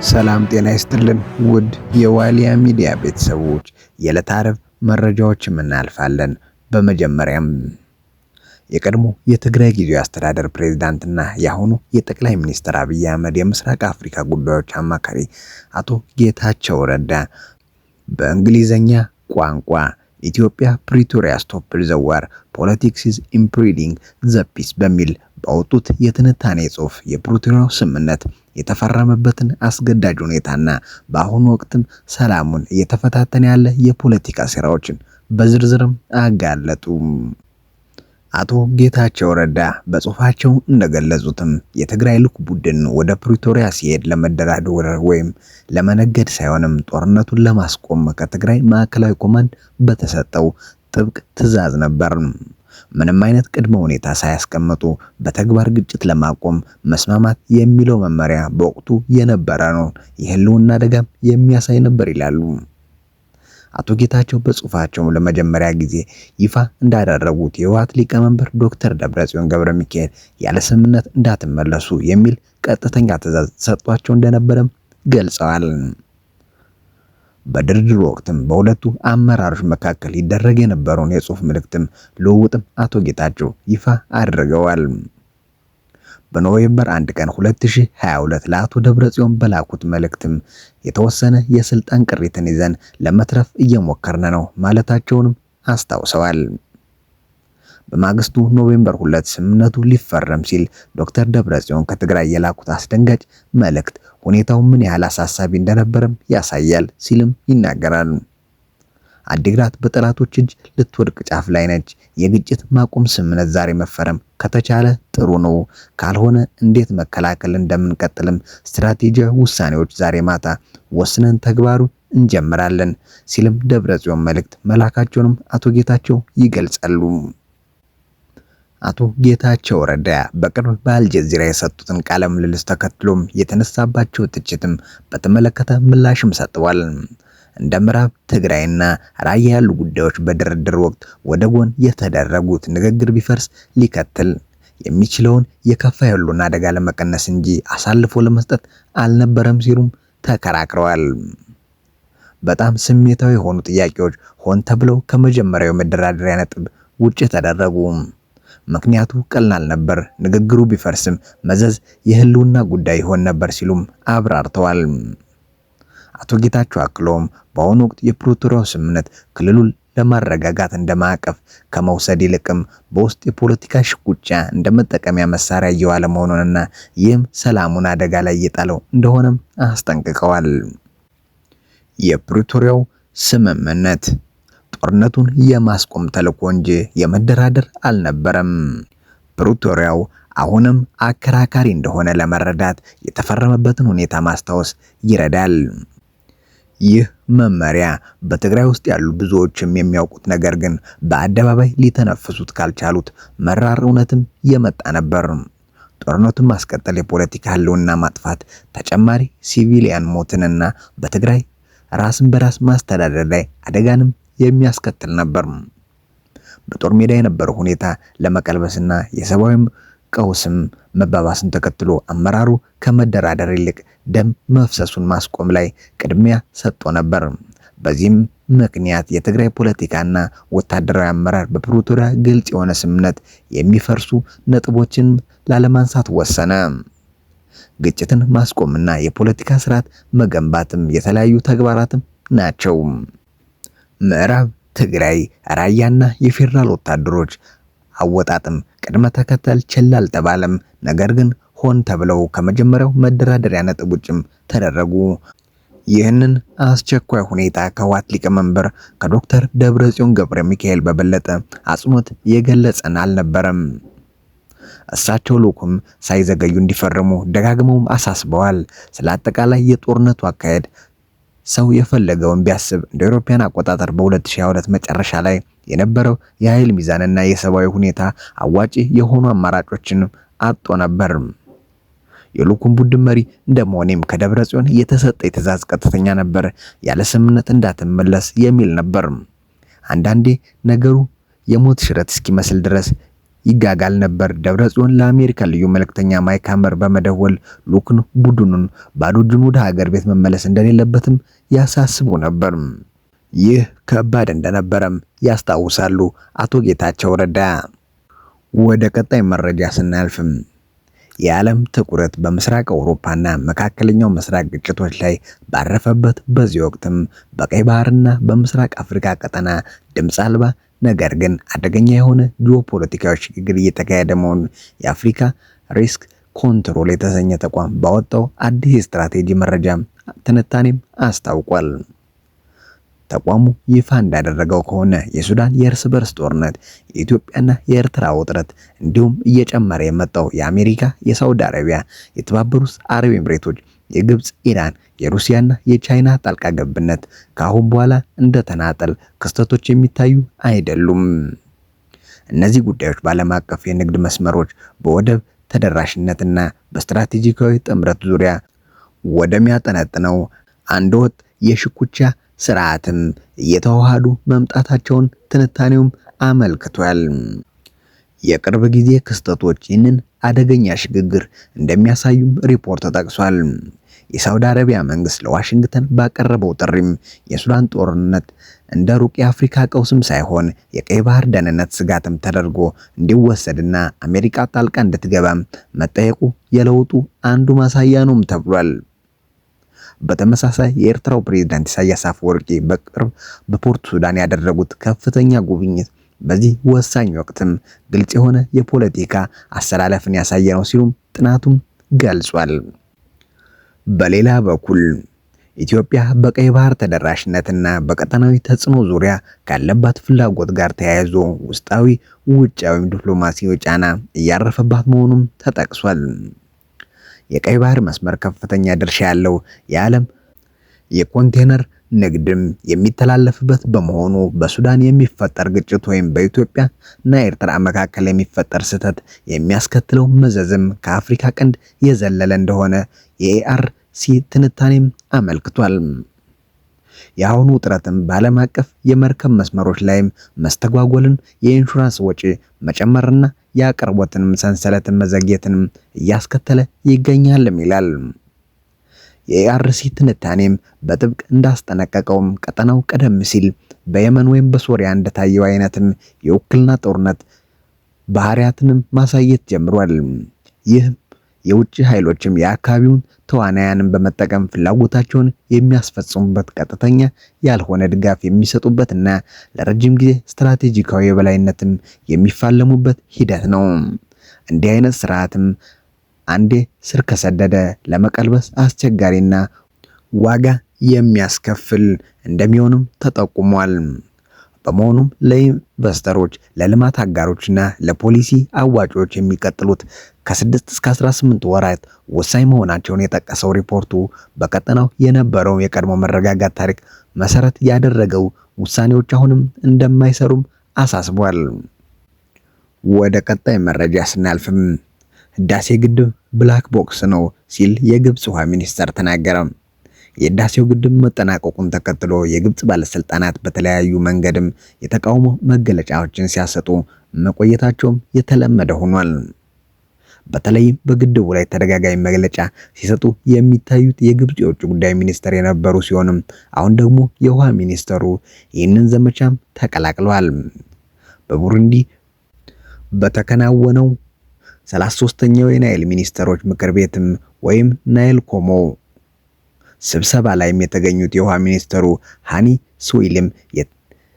ሰላም ጤና ይስጥልን ውድ የዋሊያ ሚዲያ ቤተሰቦች የዕለተ ዓርብ መረጃዎችን እናልፋለን። በመጀመሪያም የቀድሞ የትግራይ ጊዜያዊ አስተዳደር ፕሬዝዳንትና የአሁኑ የጠቅላይ ሚኒስትር አብይ አህመድ የምስራቅ አፍሪካ ጉዳዮች አማካሪ አቶ ጌታቸው ረዳ በእንግሊዘኛ ቋንቋ ኢትዮጵያ ፕሪቶሪያ ስቶፕ ዘ ዋር ፖለቲክስ ኢዝ ኢምፕሪዲንግ ዘ ፒስ በሚል ባወጡት የትንታኔ ጽሑፍ የፕሪቶሪያው ስምምነት የተፈረመበትን አስገዳጅ ሁኔታና በአሁኑ ወቅትም ሰላሙን እየተፈታተነ ያለ የፖለቲካ ሴራዎችን በዝርዝርም አጋለጡ። አቶ ጌታቸው ረዳ በጽሑፋቸው እንደገለጹትም የትግራይ ልዑክ ቡድን ወደ ፕሪቶሪያ ሲሄድ ለመደራደር ወይም ለመነገድ ሳይሆንም ጦርነቱን ለማስቆም ከትግራይ ማዕከላዊ ኮማንድ በተሰጠው ጥብቅ ትዕዛዝ ነበር። ምንም አይነት ቅድመ ሁኔታ ሳያስቀምጡ በተግባር ግጭት ለማቆም መስማማት የሚለው መመሪያ በወቅቱ የነበረ ነው፣ የህልውና አደጋም የሚያሳይ ነበር ይላሉ። አቶ ጌታቸው በጽሑፋቸው ለመጀመሪያ ጊዜ ይፋ እንዳደረጉት የህወሓት ሊቀመንበር ዶክተር ደብረጽዮን ገብረ ሚካኤል ያለ ስምምነት እንዳትመለሱ የሚል ቀጥተኛ ትዕዛዝ ሰጥቷቸው እንደነበረም ገልጸዋል። በድርድር ወቅትም በሁለቱ አመራሮች መካከል ይደረግ የነበረውን የጽሑፍ መልእክትም ልውውጥም አቶ ጌታቸው ይፋ አድርገዋል። በኖቬምበር 1 ቀን 2022 ለአቶ ደብረጽዮን በላኩት መልእክትም የተወሰነ የስልጣን ቅሪትን ይዘን ለመትረፍ እየሞከርን ነው ማለታቸውንም አስታውሰዋል። በማግስቱ ኖቬምበር 2 ስምምነቱ ሊፈረም ሲል ዶክተር ደብረጽዮን ከትግራይ የላኩት አስደንጋጭ መልእክት ሁኔታው ምን ያህል አሳሳቢ እንደነበረም ያሳያል ሲልም ይናገራል። አዲግራት በጠላቶች እጅ ልትወድቅ ጫፍ ላይ ነች። የግጭት ማቆም ስምምነት ዛሬ መፈረም ከተቻለ ጥሩ ነው፣ ካልሆነ እንዴት መከላከል እንደምንቀጥልም ስትራቴጂያዊ ውሳኔዎች ዛሬ ማታ ወስነን ተግባሩ እንጀምራለን ሲልም ደብረጽዮን መልእክት መላካቸውንም አቶ ጌታቸው ይገልጻሉ። አቶ ጌታቸው ረዳ በቅርብ በአልጀዚራ የሰጡትን ቃለ ምልልስ ተከትሎም የተነሳባቸው ትችትም በተመለከተ ምላሽም ሰጥተዋል። እንደ ምዕራብ ትግራይና ራያ ያሉ ጉዳዮች በድርድር ወቅት ወደ ጎን የተደረጉት ንግግር ቢፈርስ ሊከተል የሚችለውን የከፋ የህልውና አደጋ ለመቀነስ እንጂ አሳልፎ ለመስጠት አልነበረም ሲሉም ተከራክረዋል። በጣም ስሜታዊ የሆኑ ጥያቄዎች ሆን ተብለው ከመጀመሪያው መደራደሪያ ነጥብ ውጭ ተደረጉ። ምክንያቱ ቀላል ነበር። ንግግሩ ቢፈርስም መዘዝ የህልውና ጉዳይ ይሆን ነበር ሲሉም አብራርተዋል። አቶ ጌታቸው አክለውም በአሁኑ ወቅት የፕሪቶሪያው ስምምነት ክልሉን ለማረጋጋት እንደ ማዕቀፍ ከመውሰድ ይልቅም በውስጥ የፖለቲካ ሽኩቻ እንደ መጠቀሚያ መሳሪያ እየዋለ መሆኑንና ይህም ሰላሙን አደጋ ላይ እየጣለው እንደሆነም አስጠንቅቀዋል። የፕሪቶሪያው ስምምነት ጦርነቱን የማስቆም ተልዕኮ እንጂ የመደራደር አልነበረም። ፕሪቶሪያው አሁንም አከራካሪ እንደሆነ ለመረዳት የተፈረመበትን ሁኔታ ማስታወስ ይረዳል። ይህ መመሪያ በትግራይ ውስጥ ያሉ ብዙዎችም የሚያውቁት ነገር ግን በአደባባይ ሊተነፍሱት ካልቻሉት መራር እውነትም የመጣ ነበር። ጦርነቱን ማስቀጠል የፖለቲካ ህልውና ማጥፋት፣ ተጨማሪ ሲቪሊያን ሞትንና በትግራይ ራስን በራስ ማስተዳደር ላይ አደጋንም የሚያስከትል ነበር። በጦር ሜዳ የነበረው ሁኔታ ለመቀልበስና የሰብአዊ ቀውስም መባባስን ተከትሎ አመራሩ ከመደራደር ይልቅ ደም መፍሰሱን ማስቆም ላይ ቅድሚያ ሰጥቶ ነበር። በዚህም ምክንያት የትግራይ ፖለቲካና ወታደራዊ አመራር በፕሪቶሪያ ግልጽ የሆነ ስምምነት የሚፈርሱ ነጥቦችን ላለማንሳት ወሰነ። ግጭትን ማስቆምና የፖለቲካ ስርዓት መገንባትም የተለያዩ ተግባራትም ናቸው። ምዕራብ ትግራይ ራያና የፌዴራል ወታደሮች አወጣጥም ቅድመ ተከተል ችላ አልተባለም። ነገር ግን ሆን ተብለው ከመጀመሪያው መደራደሪያ ነጥብ ውጭም ተደረጉ። ይህንን አስቸኳይ ሁኔታ ከህወሓት ሊቀመንበር ከዶክተር ደብረጽዮን ገብረ ሚካኤል በበለጠ አጽንኦት የገለጸን አልነበረም። እሳቸው ልዑኩም ሳይዘገዩ እንዲፈርሙ ደጋግመውም አሳስበዋል። ስለ አጠቃላይ የጦርነቱ አካሄድ ሰው የፈለገውን ቢያስብ እንደ አውሮፓውያን አቆጣጠር በ2022 መጨረሻ ላይ የነበረው የኃይል ሚዛንና የሰብአዊ ሁኔታ አዋጪ የሆኑ አማራጮችን አጥቶ ነበር። የልዑኩን ቡድን መሪ እንደመሆኔም ከደብረጽዮን የተሰጠ ትዕዛዝ ቀጥተኛ ነበር። ያለ ስምምነት እንዳትመለስ የሚል ነበር። አንዳንዴ ነገሩ የሞት ሽረት እስኪመስል ድረስ ይጋጋል ነበር። ደብረጽዮን ለአሜሪካ ልዩ መልእክተኛ ማይክ ሐመር በመደወል ልዑክን ቡድኑን ባዶ እጁን ወደ ሀገር ቤት መመለስ እንደሌለበትም ያሳስቡ ነበር። ይህ ከባድ እንደነበረም ያስታውሳሉ አቶ ጌታቸው ረዳ። ወደ ቀጣይ መረጃ ስናልፍም የዓለም ትኩረት በምስራቅ አውሮፓና መካከለኛው ምስራቅ ግጭቶች ላይ ባረፈበት በዚህ ወቅትም በቀይ ባህርና በምስራቅ አፍሪካ ቀጠና ድምፅ አልባ ነገር ግን አደገኛ የሆነ ጂኦፖለቲካዊ ሽግግር እየተካሄደ መሆኑን የአፍሪካ ሪስክ ኮንትሮል የተሰኘ ተቋም ባወጣው አዲስ የስትራቴጂ መረጃ ትንታኔም አስታውቋል። ተቋሙ ይፋ እንዳደረገው ከሆነ የሱዳን የእርስ በርስ ጦርነት፣ የኢትዮጵያና የኤርትራ ውጥረት እንዲሁም እየጨመረ የመጣው የአሜሪካ፣ የሳውዲ አረቢያ፣ የተባበሩት አረብ ኤምሬቶች፣ የግብፅ፣ ኢራን፣ የሩሲያና የቻይና ጣልቃ ገብነት ከአሁን በኋላ እንደ ተናጠል ክስተቶች የሚታዩ አይደሉም። እነዚህ ጉዳዮች በዓለም አቀፍ የንግድ መስመሮች፣ በወደብ ተደራሽነትና በስትራቴጂካዊ ጥምረት ዙሪያ ወደሚያጠነጥነው አንድ ወጥ የሽኩቻ ስርዓትም እየተዋሃዱ መምጣታቸውን ትንታኔውም አመልክቷል። የቅርብ ጊዜ ክስተቶች ይህንን አደገኛ ሽግግር እንደሚያሳዩም ሪፖርት ተጠቅሷል። የሳውዲ አረቢያ መንግስት ለዋሽንግተን ባቀረበው ጥሪም የሱዳን ጦርነት እንደ ሩቅ የአፍሪካ ቀውስም ሳይሆን የቀይ ባህር ደህንነት ስጋትም ተደርጎ እንዲወሰድና አሜሪካ ጣልቃ እንድትገባም መጠየቁ የለውጡ አንዱ ማሳያ ነውም ተብሏል። በተመሳሳይ የኤርትራው ፕሬዝዳንት ኢሳያስ አፈወርቂ በቅርብ በፖርት ሱዳን ያደረጉት ከፍተኛ ጉብኝት በዚህ ወሳኝ ወቅትም ግልጽ የሆነ የፖለቲካ አሰላለፍን ያሳየ ነው ሲሉም ጥናቱም ገልጿል። በሌላ በኩል ኢትዮጵያ በቀይ ባህር ተደራሽነትና በቀጠናዊ ተጽዕኖ ዙሪያ ካለባት ፍላጎት ጋር ተያይዞ ውስጣዊ ውጫዊ ዲፕሎማሲያዊ ጫና እያረፈባት መሆኑም ተጠቅሷል። የቀይ ባህር መስመር ከፍተኛ ድርሻ ያለው የዓለም የኮንቴነር ንግድም የሚተላለፍበት በመሆኑ በሱዳን የሚፈጠር ግጭት ወይም በኢትዮጵያ እና ኤርትራ መካከል የሚፈጠር ስህተት የሚያስከትለው መዘዝም ከአፍሪካ ቀንድ የዘለለ እንደሆነ የኤአርሲ ትንታኔም አመልክቷል። የአሁኑ ውጥረትም በዓለም አቀፍ የመርከብ መስመሮች ላይም መስተጓጎልን፣ የኢንሹራንስ ወጪ መጨመርና የአቅርቦትንም ሰንሰለትን መዘግየትንም እያስከተለ ይገኛልም ይላል። የኤአርሲ ትንታኔም በጥብቅ እንዳስጠነቀቀውም ቀጠናው ቀደም ሲል በየመን ወይም በሶሪያ እንደታየው አይነትም የውክልና ጦርነት ባህሪያትንም ማሳየት ጀምሯል። ይህ የውጭ ኃይሎችም የአካባቢውን ተዋናያንን በመጠቀም ፍላጎታቸውን የሚያስፈጽሙበት፣ ቀጥተኛ ያልሆነ ድጋፍ የሚሰጡበትና ለረጅም ጊዜ ስትራቴጂካዊ የበላይነትም የሚፋለሙበት ሂደት ነው። እንዲህ አይነት ስርዓትም አንዴ ስር ከሰደደ ለመቀልበስ አስቸጋሪና ዋጋ የሚያስከፍል እንደሚሆንም ተጠቁሟል። በመሆኑም ለኢንቨስተሮች፣ ለልማት አጋሮችና ለፖሊሲ አዋጪዎች የሚቀጥሉት ከ6 እስከ 18 ወራት ወሳኝ መሆናቸውን የጠቀሰው ሪፖርቱ በቀጠናው የነበረው የቀድሞ መረጋጋት ታሪክ መሰረት ያደረገው ውሳኔዎች አሁንም እንደማይሰሩም አሳስቧል። ወደ ቀጣይ መረጃ ስናልፍም ህዳሴ ግድብ ብላክ ቦክስ ነው ሲል የግብፅ ውሃ ሚኒስተር ተናገረ። የህዳሴው ግድብ መጠናቀቁን ተከትሎ የግብፅ ባለስልጣናት በተለያዩ መንገድም የተቃውሞ መገለጫዎችን ሲያሰጡ መቆየታቸውም የተለመደ ሆኗል። በተለይም በግድቡ ላይ ተደጋጋሚ መግለጫ ሲሰጡ የሚታዩት የግብፅ የውጭ ጉዳይ ሚኒስተር የነበሩ ሲሆንም አሁን ደግሞ የውሃ ሚኒስተሩ ይህንን ዘመቻም ተቀላቅለዋል። በቡሩንዲ በተከናወነው 33ኛው የናይል ሚኒስተሮች ምክር ቤትም ወይም ናይል ኮሞ ስብሰባ ላይም የተገኙት የውሃ ሚኒስተሩ ሃኒ ስዊልም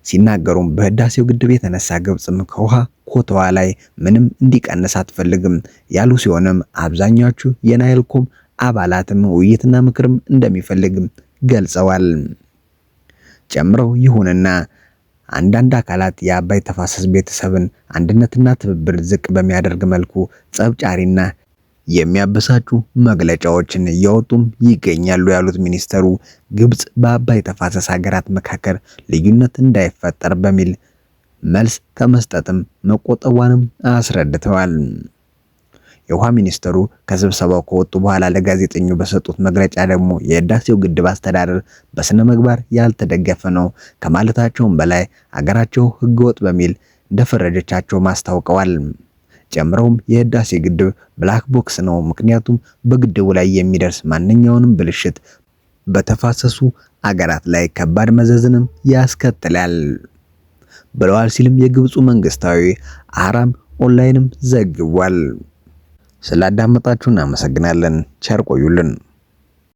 ሲናገሩም በህዳሴው ግድብ የተነሳ ግብፅም ከውሃ ኮታዋ ላይ ምንም እንዲቀንስ አትፈልግም ያሉ ሲሆንም አብዛኛዎቹ የናይል ኮም አባላትም ውይይትና ምክርም እንደሚፈልግም ገልጸዋል። ጨምረው ይሁንና አንዳንድ አካላት የአባይ ተፋሰስ ቤተሰብን አንድነትና ትብብር ዝቅ በሚያደርግ መልኩ ጸብጫሪና የሚያበሳጩ መግለጫዎችን እያወጡም ይገኛሉ ያሉት ሚኒስተሩ ግብፅ በአባይ ተፋሰስ ሀገራት መካከል ልዩነት እንዳይፈጠር በሚል መልስ ከመስጠትም መቆጠቧንም አስረድተዋል። የውሃ ሚኒስተሩ ከስብሰባው ከወጡ በኋላ ለጋዜጠኞች በሰጡት መግለጫ ደግሞ የህዳሴው ግድብ አስተዳደር በስነ ምግባር ያልተደገፈ ነው ከማለታቸውም በላይ አገራቸው ህገወጥ በሚል እንደፈረጀቻቸው ማስታወቀዋል። ጨምረውም የህዳሴ ግድብ ብላክ ቦክስ ነው፣ ምክንያቱም በግድቡ ላይ የሚደርስ ማንኛውንም ብልሽት በተፋሰሱ አገራት ላይ ከባድ መዘዝንም ያስከትላል ብለዋል ሲልም የግብፁ መንግስታዊ አህራም ኦንላይንም ዘግቧል። ስላዳመጣችሁ እናመሰግናለን። ቸር ቆዩልን።